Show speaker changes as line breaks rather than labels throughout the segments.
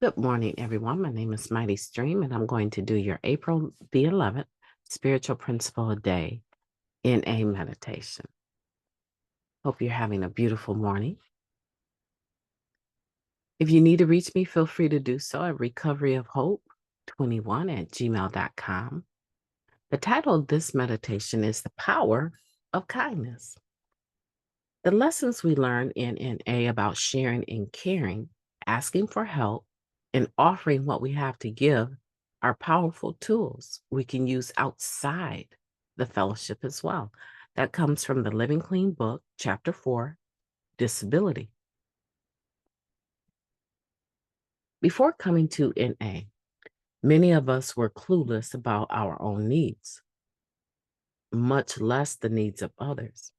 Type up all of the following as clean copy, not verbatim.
Good morning, everyone. My name is MightyStream, and I'm going to do your April the 11th Spiritual Principle a Day in a meditation. Hope you're having a beautiful morning. If you need to reach me, feel free to do so at recoveryofhope21@gmail.com. The title of this meditation is The Power of Kindness. The lessons we learn in NA about sharing and caring, asking for help, and offering what we have to give are powerful tools we can use outside the fellowship as well. That comes from the Living Clean book, Chapter 4, Disability. Before coming to NA, many of us were clueless about our own needs, much less the needs of others.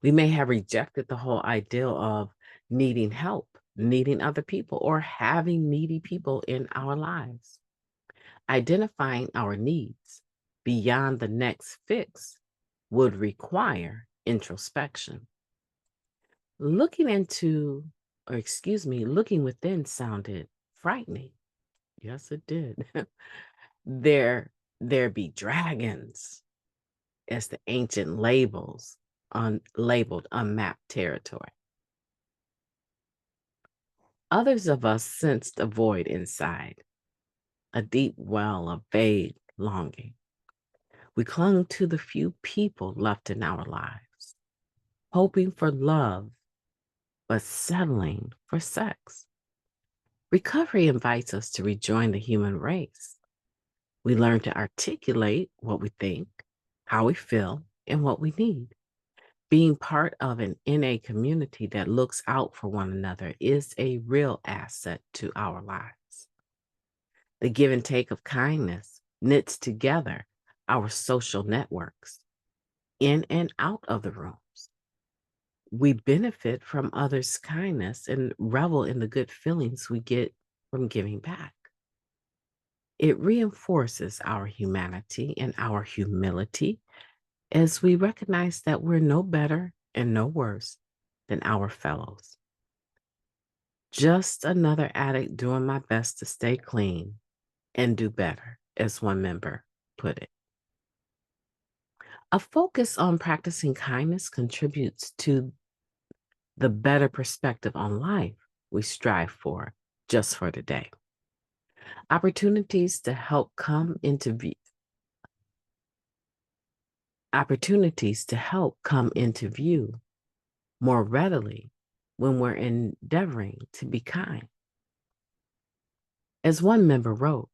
We may have rejected the whole ideal of needing help, needing other people, or having needy people in our lives. Identifying our needs beyond the next fix would require introspection. Looking within sounded frightening. Yes, it did. there, there be dragons as the ancient labeled unmapped territory. Others of us sensed a void inside, a deep well of vague longing. We clung to the few people left in our lives, hoping for love, but settling for sex. Recovery invites us to rejoin the human race. We learn to articulate what we think, how we feel, and what we need. Being part of an NA community that looks out for one another is a real asset to our lives. The give and take of kindness knits together our social networks in and out of the rooms. We benefit from others' kindness and revel in the good feelings we get from giving back. It reinforces our humanity and our humility as we recognize that we're no better and no worse than our fellows. Just another addict doing my best to stay clean and do better, as one member put it. A focus on practicing kindness contributes to the better perspective on life we strive for just for today. Opportunities to help come into view more readily when we're endeavoring to be kind. As one member wrote,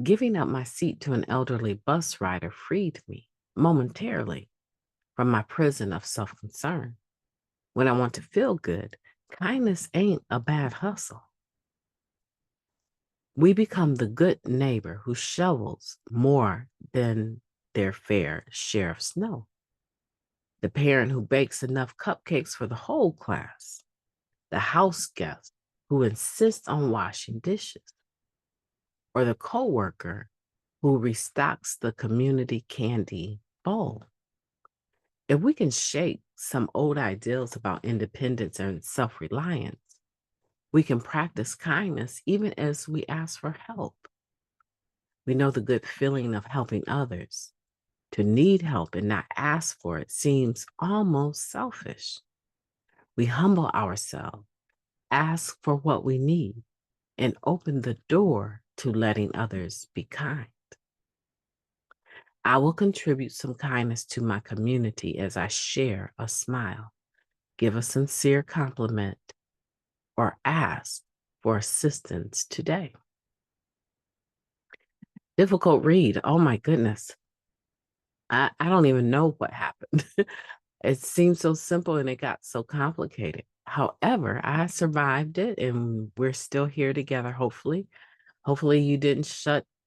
giving up my seat to an elderly bus rider freed me momentarily from my prison of self-concern. When I want to feel good, kindness ain't a bad hustle. We become the good neighbor who shovels more than their fair share of snow, the parent who bakes enough cupcakes for the whole class, the house guest who insists on washing dishes, or the coworker who restocks the community candy bowl. If we can shake some old ideals about independence and self-reliance, we can practice kindness even as we ask for help. We know the good feeling of helping others. To need help and not ask for it seems almost selfish. We humble ourselves, ask for what we need, and open the door to letting others be kind. I will contribute some kindness to my community as I share a smile, give a sincere compliment, or ask for assistance today. Difficult read. Oh my goodness. I don't even know what happened. It seemed so simple and it got so complicated. However, I survived it and we're still here together, hopefully. Hopefully you didn't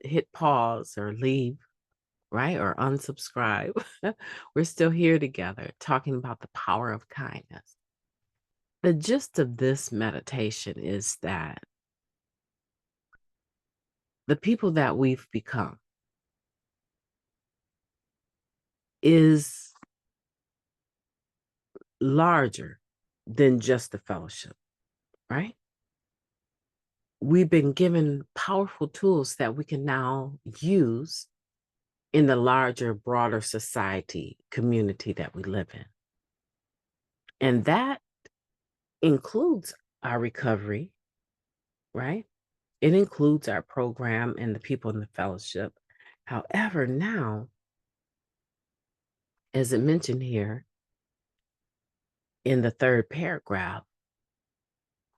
hit pause or leave, right? Or unsubscribe. We're still here together talking about the power of kindness. The gist of this meditation is that the people that we've become is larger than just the fellowship, right? we've been given powerful tools that we can now use in the larger, broader society community that we live in. And that includes our recovery, right? It includes our program and the people in the fellowship. However, now, as it mentioned here in the third paragraph,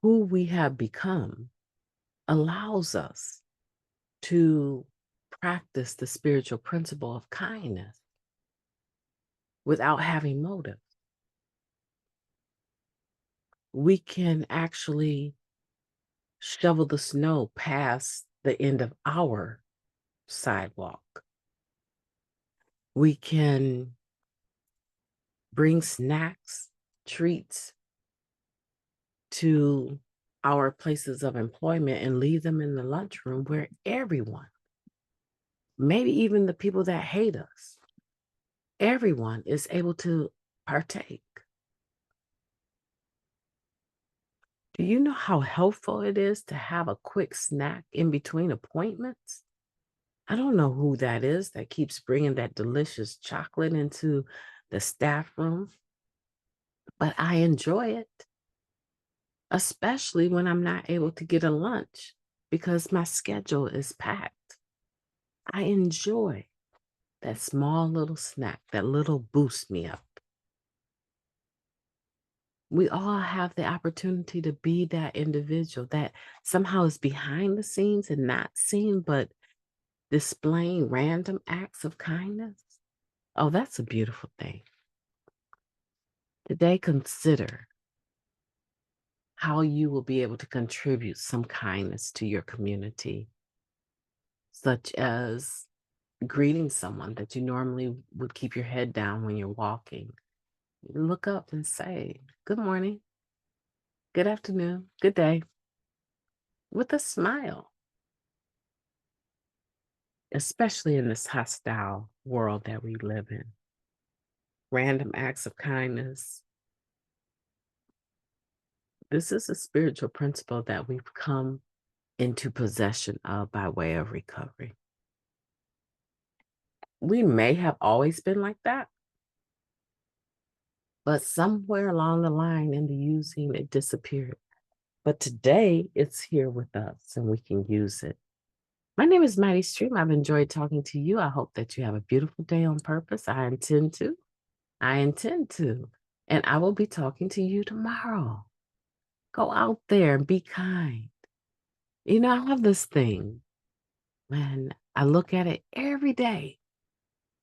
who we have become allows us to practice the spiritual principle of kindness without having motive. We can actually shovel the snow past the end of our sidewalk. We can bring snacks, treats to our places of employment and leave them in the lunchroom where everyone, maybe even the people that hate us, everyone is able to partake. Do you know how helpful it is to have a quick snack in between appointments? I don't know who that is that keeps bringing that delicious chocolate into the staff room, but I enjoy it, especially when I'm not able to get a lunch because my schedule is packed. I enjoy that small little snack, that little boost me up. We all have the opportunity to be that individual that somehow is behind the scenes and not seen, but displaying random acts of kindness. Oh, that's a beautiful thing. Today, consider how you will be able to contribute some kindness to your community, such as greeting someone that you normally would keep your head down when you're walking. Look up and say, "Good morning, good afternoon, good day," with a smile, especially in this hostile world that we live in. Random acts of kindness. This is a spiritual principle that we've come into possession of by way of recovery. We may have always been like that, but somewhere along the line in the using, it disappeared. But today it's here with us and we can use it. My name is Mighty Stream. I've enjoyed talking to you. I hope that you have a beautiful day on purpose. I intend to. I intend to. And I will be talking to you tomorrow. Go out there and be kind. You know, I have this thing when I look at it every day.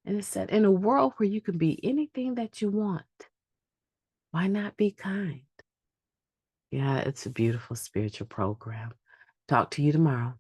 And it said, in a world where you can be anything that you want, why not be kind? Yeah, it's a beautiful spiritual program. Talk to you tomorrow.